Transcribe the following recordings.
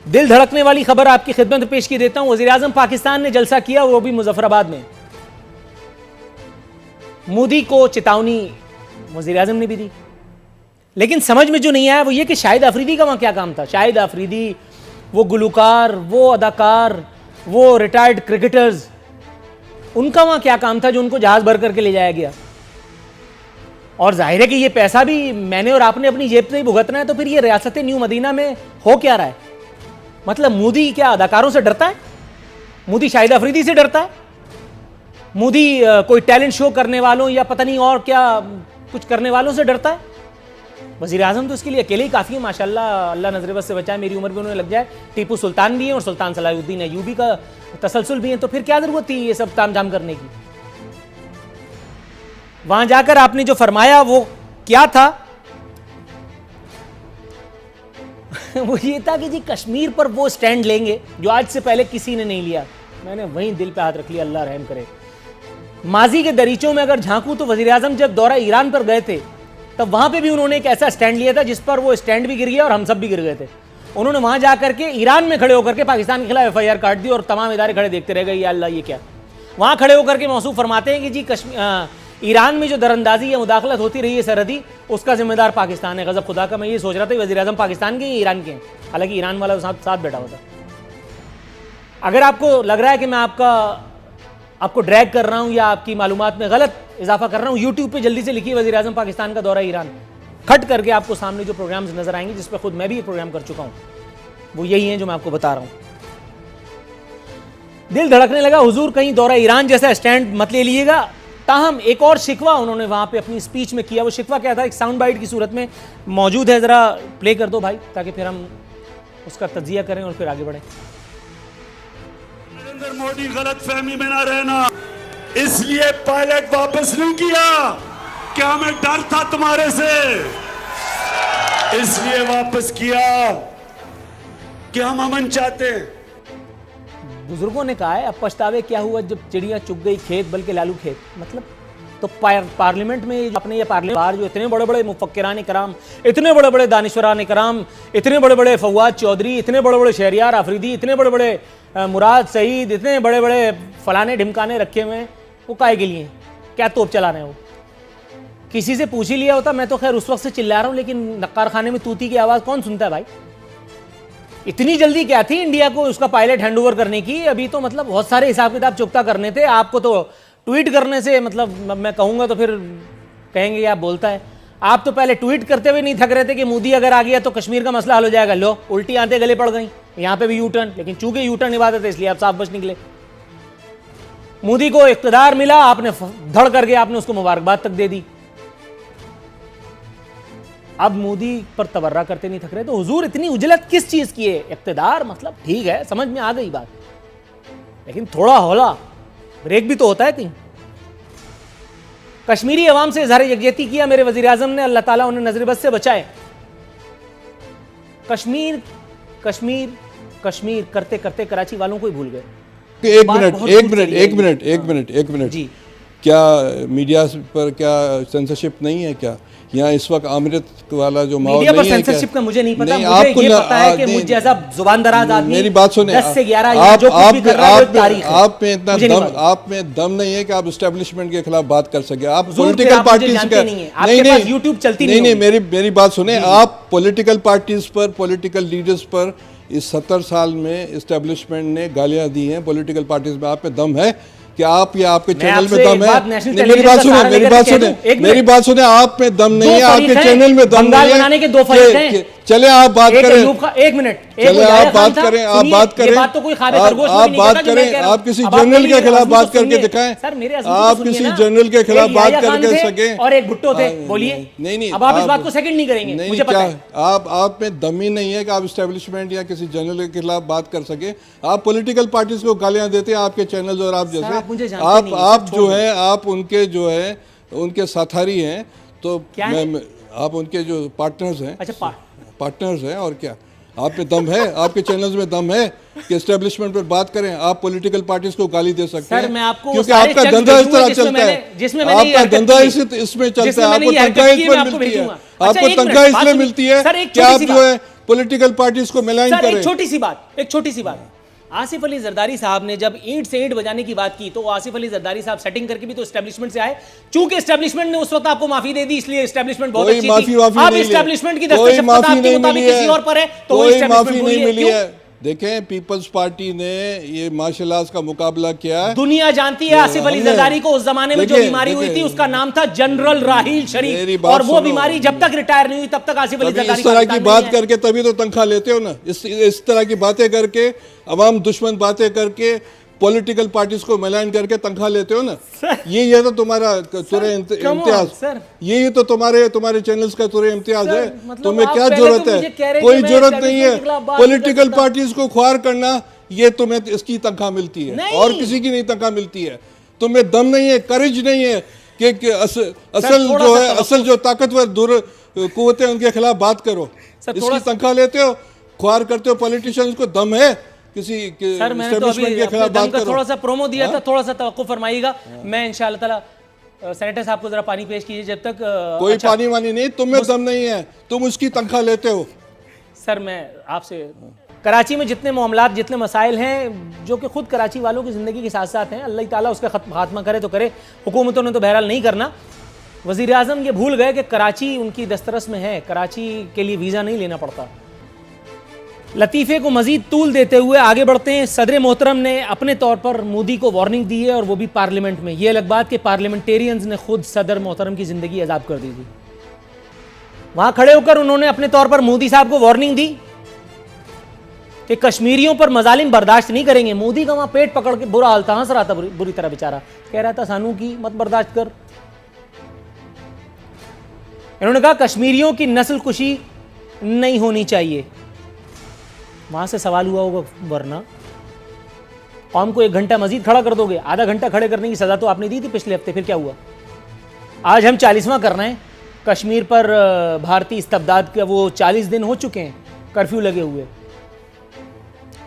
दिल धड़कने वाली खबर आपकी खिदमत में पेश की देता हूं। वज़ीर-ए-आज़म पाकिस्तान ने जलसा किया, वो भी मुजफ्फराबाद में। मोदी को चेतावनी वज़ीर-ए-आज़म ने भी दी, लेकिन समझ में जो नहीं आया वो ये कि शाहिद अफरीदी का वहां क्या काम था। शाहिद अफरीदी, वो गुलकार, वो अदाकार, वो रिटायर्ड क्रिकेटर्स, उनका वहां क्या काम था जो उनको जहाज भर करके ले जाया गया। और जाहिर है कि ये पैसा भी मैंने और आपने अपनी जेब से ही भुगतना है, तो फिर ये रियासत न्यू मदीना में हो क्या रहा है? मतलब मोदी क्या अदाकारों से डरता है? मोदी शाहिद अफरीदी से डरता है? मोदी कोई टैलेंट शो करने वालों या पता नहीं और क्या कुछ करने वालों से डरता है? वज़ीर आज़म तो इसके लिए अकेले ही काफ़ी है माशाल्लाह, अल्लाह नजर बस से बचाए, मेरी उम्र भी उन्हें लग जाए। टीपू सुल्तान भी है और सुल्तान सलाहुद्दीन अय्यूबी का तसलसल भी है, तो फिर क्या ज़रूरत थी ये सब तामझाम करने की? वहां जाकर आपने जो फरमाया वो क्या था? वो ये था कि जी कश्मीर पर वो स्टैंड लेंगे जो आज से पहले किसी ने नहीं लिया। मैंने वहीं दिल पे हाथ रख लिया, अल्लाह रहम करे। माजी के दरीचों में अगर झांकूं तो वज़ीर आज़म जब दौरा ईरान पर गए थे तब वहां पे भी उन्होंने एक ऐसा स्टैंड लिया था जिस पर वो स्टैंड भी गिर गया और हम सब भी गिर गए थे। उन्होंने वहां जाकर के ईरान में खड़े होकर के पाकिस्तान के खिलाफ FIR काट दी और तमाम इदारे खड़े देखते रह गए, या अल्लाह ये क्या। वहां खड़े होकर के मौसूफ फरमाते हैं कि जी ईरान में जो दरअंदाजी या मुदाखलत होती रही है सरहदी, उसका जिम्मेदार पाकिस्तान है। गजब खुदा का, मैं ये सोच रहा था वज़ीर आज़म पाकिस्तान के या ईरान के हैं, हालांकि ईरान वाला साथ बैठा हुआ था। अगर आपको लग रहा है कि मैं आपको ड्रैग कर रहा हूं या आपकी मालूमात में गलत इजाफा कर रहा हूं, यूट्यूब पे जल्दी से लिखिए वज़ीर आज़म पाकिस्तान का दौरा ईरान, खट करके आपको सामने जो प्रोग्राम्स नजर आएंगे, जिस पर खुद मैं भी एक प्रोग्राम कर चुका हूं, वो यही है जो मैं आपको बता रहा हूं। दिल धड़कने लगा, हुजूर कहीं दौरा ईरान जैसा स्टैंड मत ले लीजिएगा। ताहम एक और शिकवा उन्होंने वहां पे अपनी स्पीच में किया। वो शिकवा क्या था, एक साउंड बाइट की सूरत में मौजूद है, जरा प्ले कर दो भाई, ताकि फिर हम उसका तज्जिया करें और फिर आगे बढ़ें। नरेंद्र मोदी गलत फहमी में ना रहना, इसलिए पायलट वापस नहीं किया कि हमें डर था तुम्हारे से, इसलिए वापस किया कि हम अमन चाहते हैं। बुजुर्गों ने कहा है, अब पछतावे क्या हुआ जब चिड़िया चुग गई खेत, बल्कि लालू खेत। मतलब तो पार्लियामेंट में अपने ये पार्लियामेंट जो इतने बड़े बड़े मुफक्किरान कराम, इतने बड़े बड़े दानिशवरान कराम, इतने बड़े बड़े फवाद चौधरी, इतने बड़े बड़े शहरियार आफरीदी, इतने बड़े बड़े मुराद सईद, इतने बड़े बड़े फलाने ढिमकाने रखे हुए हैं, वो काहे के लिए? क्या तोप चला रहे हैं वो? किसी से पूछ ही लिया होता। मैं तो खैर उस वक्त से चिल्ला रहा हूँ, लेकिन नक्कार खाने में तूती की आवाज़ कौन सुनता है भाई? इतनी जल्दी क्या थी इंडिया को उसका पायलट हैंडओवर करने की? अभी तो मतलब बहुत सारे हिसाब किताब चुकता करने थे। आपको तो ट्वीट करने से, मतलब मैं कहूँगा तो फिर कहेंगे आप बोलता है। आप तो पहले ट्वीट करते हुए नहीं थक रहे थे कि मोदी अगर आ गया तो कश्मीर का मसला हल हो जाएगा। लो, उल्टी आंतें गले पड़ गई, यहाँ पे भी यू टर्न। लेकिन चूंकि यू टर्न इबादत है इसलिए आप साफ बच निकले। मोदी को इख्तिदार मिला, आपने धड़ करके आपने उसको मुबारकबाद तक दे दी। अब मोदी पर तबर्रा करते नहीं थक रहे। तो हुजूर इतनी उजलत किस चीज की है? इख्तिदार, मतलब ठीक है, समझ में आ गई बात, लेकिन थोड़ा हौला ब्रेक भी तो होता है कहीं। कश्मीरी अवाम से इजहार यकजहती किया मेरे वजीर आजम ने, अल्लाह ताला उन्हें नजरबद से बचाए। कश्मीर कश्मीर कश्मीर करते करते कराची वालों को ही भूल गए। एक मिनट जी, क्या मीडिया पर क्या सेंसरशिप नहीं है क्या? यहाँ इस वक्त अमृत वाला जो माहौल नहीं है, सेंसरशिप का मुझे नहीं पता। मुझे ये पता है कि मुझे जैसा जुबान दराज आदमी, मेरी बात सुने, 10 से 11 जो कुछ भी कर रहा है तारीख है। आप में इतना दम, आप में दम नहीं है कि आप एस्टेब्लिशमेंट के खिलाफ बात कर सके। आप पॉलिटिकल पार्टीज का नहीं, यूट्यूब चलती नहीं। मेरी बात सुने, आप पॉलिटिकल पार्टीज पर, पॉलिटिकल लीडर्स पर इस 70 साल में एस्टेब्लिशमेंट ने गालियां दी हैं। पॉलिटिकल पार्टीज में आप पे दम है कि आप या आपके चैनल में दम है? मेरी बात सुने, आप में दम नहीं है, आपके चैनल में दम नहीं है। बनाने के 2 फरीक हैं। चले आप बात करें, 1 मिनट, चले आप बात करें, आप बात करें, बात तो कोई आप बात करें, आप किसी जनरल के खिलाफ बात करके दिखाएं। आप किसी जनरल के खिलाफ बात करके सके। और एक भुट्टो थे, बोलिए। नहीं, अब आप इस बात को सेकंड नहीं करेंगे, मुझे पता है। आप में दम ही नहीं है कि आप एस्टेब्लिशमेंट या किसी जनरल के खिलाफ बात कर सके। आप पॉलिटिकल पार्टीज को गालियां देते हैं, आपके चैनल और आप जैसे आप जो है, आप उनके जो है उनके साथारी हैं, तो आप उनके जो पार्टनर्स हैं। अच्छा, पार्टनर्स हैं, और क्या आप पे दम है? आपके चैनल्स में दम है कि एस्टेब्लिशमेंट पर बात करें? आप पॉलिटिकल पार्टीज को गाली दे सकते हैं? मैं आपको क्योंकि आपका धंधा इस तरह चलता है, आपका धंधा इसमें चलता है। आपको तनख्वाह इसमें मिलती है, आपको तनख्वाह इसलिए मिलती है कि आप जो है पॉलिटिकल पार्टीज को मिलाइन सर, करें। एक छोटी सी बात आसिफ अली जरदारी साहब ने जब ईंट से ईंट बजाने की बात की तो आसिफ अली जरदारी साहब सेटिंग करके भी तो एस्टेब्लिशमेंट से आए। चूंकि एस्टेब्लिशमेंट ने उस वक्त आपको माफी दे दी, इसलिए एस्टेब्लिशमेंट बहुत अच्छी थी। अब एस्टेब्लिशमेंट की दस्तखत आपके मुताबिक किसी और पर है तो कोई माफी नहीं मिली है। देखें, पीपल्स पार्टी ने ये मार्शल आर्ट्स का मुकाबला किया है। दुनिया जानती है आसिफ अली जरदारी को। उस जमाने में जो बीमारी हुई थी उसका नाम था जनरल राहील शरीफ, और वो बीमारी जब तक रिटायर नहीं हुई तब तक आसिफ अली जरदारी इस तरह की बात करके तभी तो तनख्वाह लेते हो ना। इस तरह की बातें करके, अवाम दुश्मन बातें करके, पॉलिटिकल पार्टीज को मिलाइन करके तनख्वाह लेते हो ना। ये तो तुम्हारा तुरे इम्तियाज, यही तो तुम्हारे चैनल्स का तुरे इम्तियाज है। तुम्हें क्या जरूरत है? कोई जरूरत नहीं है। पॉलिटिकल पार्टीज को ख्वार करना, ये तुम्हें इसकी तनख्वाह मिलती है और किसी की नहीं तनख्वाह मिलती है। तुम्हें दम नहीं है, करेज नहीं है कि असल जो ताकतवर दूर कुव्वतें उनके खिलाफ बात करो। इसकी तनख्वाह लेते हो, ख्वार करते हो पॉलिटिशियंस को। दम है किसी सर? मैंने तो अभी दम का थोड़ा सा प्रोमो दिया था, थोड़ा सा तवक्कुफ फरमाइएगा। मैं इंशाअल्लाह ताला सेनेटर साहब को जरा पानी पेश कीजिए जब तक। कोई अच्छा, पानी वानी नहीं, तुम्हें दम नहीं है, तुम उसकी तनख्वाह लेते हो। सर मैं आपसे, कराची में जितने मामलात, जितने मसाइल हैं जो कि खुद कराची वालों की ज़िंदगी के साथ साथ हैं, अल्लाह ताला उसका खात्मा करे तो करे। हुकूमतों ने तो बहरहाल नहीं करना। वज़ीर आज़म ये भूल गए कि कराची उनकी दस्तरस में है, कराची के लिए वीज़ा नहीं लेना पड़ता। लतीफ़े को मजीद तूल देते हुए आगे बढ़ते हैं। सदर मोहतरम ने अपने तौर पर मोदी को वार्निंग दी है, और वो भी पार्लियामेंट में। ये अलग बात कि पार्लियामेंटेरियंस ने खुद सदर मोहतरम की ज़िंदगी अजाब कर दी थी। वहां खड़े होकर उन्होंने अपने तौर पर मोदी साहब को वार्निंग दी कि कश्मीरियों पर मजालिम बर्दाश्त नहीं करेंगे। मोदी का वहां पेट पकड़ के बुरा हाल था, हंस रहा था बुरी तरह बेचारा, कह रहा था सानू की मत बर्दाश्त कर। इन्होंने कहा कश्मीरियों की नस्ल कुशी नहीं होनी चाहिए। वहां से सवाल हुआ होगा, वरना कौम को 1 घंटा मजीद खड़ा कर दोगे? आधा घंटा खड़े करने की सजा तो आपने दी थी पिछले हफ्ते, फिर क्या हुआ? आज हम 40वां कर रहे हैं। कश्मीर पर भारतीय इस्तबदाद के वो 40 दिन हो चुके हैं, कर्फ्यू लगे हुए,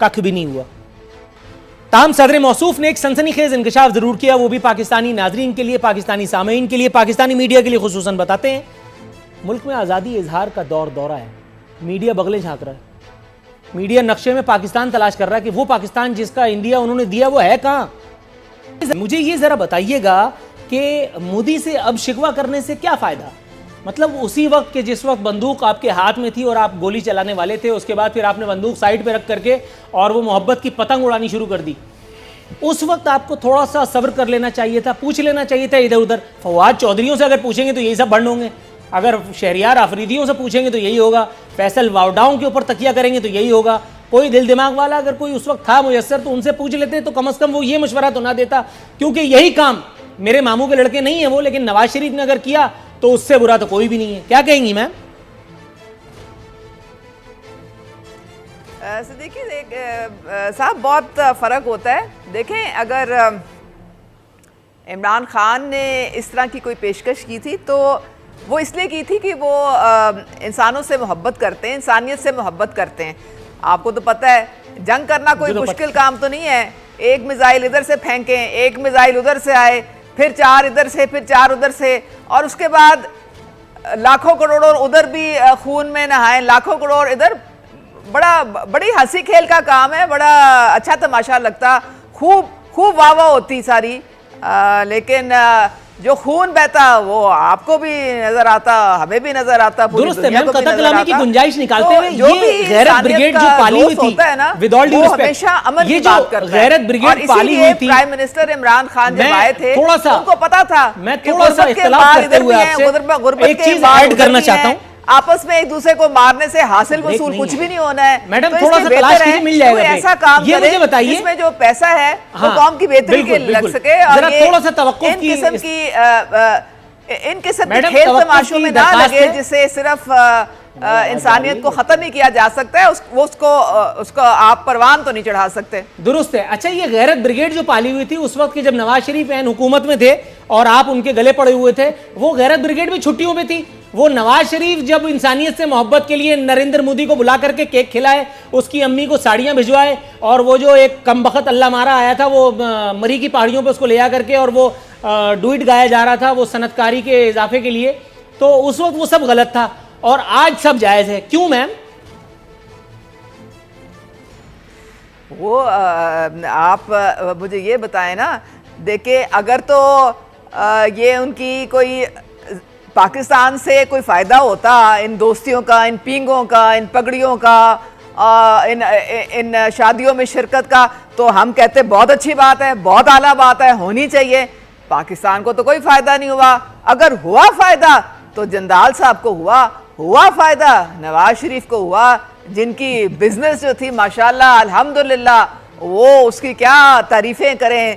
कख भी नहीं हुआ। ताहम सदर मौसूफ ने एक सनसनीखेज इंकशाफ जरूर किया, वो भी पाकिस्तानी नाजरीन के लिए, पाकिस्तानी सामीन के लिए, पाकिस्तानी मीडिया के लिए खुसूसन। बताते हैं मुल्क में आज़ादी इजहार का दौरा है, मीडिया बगले झांक रहा है। मीडिया नक्शे में पाकिस्तान तलाश कर रहा है कि वो पाकिस्तान जिसका इंडिया उन्होंने दिया वो है कहां। मुझे ये जरा बताइएगा कि मोदी से अब शिकवा करने से क्या फायदा? मतलब उसी वक्त के जिस वक्त बंदूक आपके हाथ में थी और आप गोली चलाने वाले थे, उसके बाद फिर आपने बंदूक साइड पे रख करके और वो मोहब्बत की पतंग उड़ानी शुरू कर दी। उस वक्त आपको थोड़ा सा सब्र कर लेना चाहिए था, पूछ लेना चाहिए था इधर उधर। फवाद चौधरियों से अगर पूछेंगे तो यही सब बंड होंगे, अगर शहरियार आफरीदियों से पूछेंगे तो यही होगा, फैसल वावडाओं के ऊपर तकिया करेंगे तो यही होगा। कोई दिल दिमाग वाला अगर कोई उस वक्त था मुयस्सर तो उनसे पूछ लेते, तो कम से कम वो ये मशवरा तो ना देता। क्योंकि यही काम, मेरे मामू के लड़के नहीं है वो, लेकिन नवाज शरीफ ने अगर किया तो उससे बुरा तो कोई भी नहीं है। क्या कहेंगी मैम? देखिए साहब, बहुत फ़र्क होता है। देखें, अगर इमरान खान ने इस तरह की कोई पेशकश की थी तो वो इसलिए की थी कि वो इंसानों से मोहब्बत करते हैं, इंसानियत से मोहब्बत करते हैं। आपको तो पता है जंग करना कोई मुश्किल काम तो नहीं है। एक मिसाइल इधर से फेंकें, एक मिसाइल उधर से आए, फिर 4 इधर से, फिर 4 उधर से, और उसके बाद लाखों करोड़ों उधर भी खून में नहाएं, लाखों करोड़ इधर। बड़ी हंसी खेल का काम है, बड़ा अच्छा तमाशा लगता, खूब वाह वाह होती सारी। लेकिन जो खून बहता वो आपको भी नजर आता, हमें भी नजर आता, पूरी दुनिया को भी नजर आता। की गुंजाइश निकालते हुए ये गैरत ब्रिगेड जो पाली हुई थी ना, विद ऑल ड्यू रिस्पेक्ट, हमेशा अमन की बात करता है। गैरत ब्रिगेड पाली हुई थी। प्राइम मिनिस्टर इमरान खान जब आए थे, उनको पता था, मैं थोड़ा सा इख्तिलाफ करते हुए आपसे एक चीज ऐड करना चाहता हूं। आपस में एक दूसरे को मारने से हासिल वसूल कुछ भी नहीं होना है। मैडम तो थोड़ा सा तलाश कीजिए, मिल जाएगा। ऐसा काम ये मुझे बताइए इसमें जो पैसा है वो कौम की बेहतरी के लग सके, और ये थोड़ा सा तवक्कुफ की इन किस्म के खेल तमाशों में ना लगे जिससे सिर्फ इंसानियत को खत्म नहीं किया जा सकता है, उसको आप परवान तो नहीं चढ़ा सकते। दुरुस्त है। अच्छा, ये गैरत ब्रिगेड जो पाली हुई थी उस वक्त की जब नवाज शरीफ एन हुकूमत में थे और आप उनके गले पड़े हुए थे, वो गैरत ब्रिगेड भी छुट्टियों में थी। वो नवाज शरीफ जब इंसानियत से मोहब्बत के लिए नरेंद्र मोदी को बुला करके केक खिलाए, उसकी अम्मी को साड़ियां भिजवाए, और वो जो एक कमबख्त अल्लाह मारा आया था वो मरी की पहाड़ियों पर उसको ले जा करके और वो डुइट गाया जा रहा था वो सनतकारी के इजाफे के लिए, तो उस वक्त वो सब गलत था और आज सब जायज़ है। क्यों मैम? वो आप मुझे ये बताएं ना, देखिए अगर तो ये उनकी कोई पाकिस्तान से कोई फ़ायदा होता, इन दोस्तियों का, इन पींगों का, इन पगड़ियों का, इन शादियों में शिरकत का, तो हम कहते बहुत अच्छी बात है, बहुत आला बात है, होनी चाहिए। पाकिस्तान को तो कोई फ़ायदा नहीं हुआ। अगर हुआ फ़ायदा तो जंदाल साहब को हुआ फ़ायदा, नवाज शरीफ को हुआ, जिनकी बिजनेस जो थी माशाल्लाह अल्हम्दुलिल्लाह, वो उसकी क्या तारीफ़ें करें।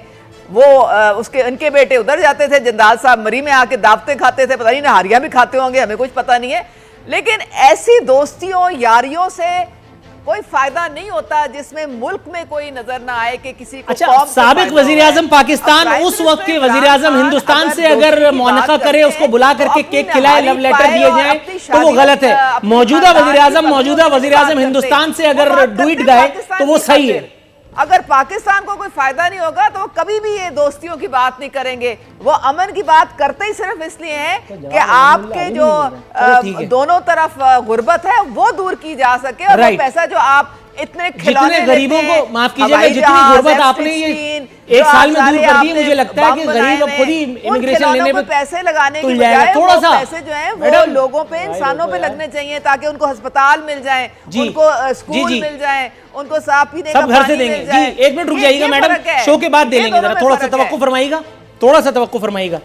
वो उसके इनके बेटे उधर जाते थे, जंदाल साहब मरी में आके दावतें खाते थे, पता नहीं नहारियां भी खाते होंगे, हमें कुछ पता नहीं है। लेकिन ऐसी दोस्तियों यारियों से कोई फायदा नहीं होता जिसमें मुल्क में कोई नजर ना आए कि किसी को। अच्छा, साबिक वजीर आजम पाकिस्तान उस वक्त के वजीर आजम हिंदुस्तान से अगर मुआनका करे, उसको बुला करके केक खिलाए, लव लेटर दिए जाए, तो वो गलत है। मौजूदा वजीर आजम हिंदुस्तान से अगर डुइट गाए तो वो सही है। अगर पाकिस्तान को कोई फायदा नहीं होगा तो वो कभी भी ये दोस्तियों की बात नहीं करेंगे। वो अमन की बात करते ही सिर्फ इसलिए हैं कि आपके जो दोनों तरफ गुर्बत है वो दूर की जा सके, और वो पैसा जो आप इतने खिलौने गरीबों को, माफ कीजिएगा, जितनी गुर्बत आपने ये एक साल में दूर कर दी, मुझे लगता है कि गरीब अब खुद ही इमिग्रेशन लेने पे पैसे लगाने की बजाय थोड़ा सा पैसे जो है वो लोगों पे, इंसानों पे लगने चाहिए, ताकि उनको अस्पताल मिल जाए, उनको स्कूल मिल जाए, उनको साफ पीने का घर से देंगे। जी, एक मिनट रुक जाइएगा मैडम, शो के बाद दे लेंगे। जरा थोड़ा सा तवक्कुफ फरमाइएगा,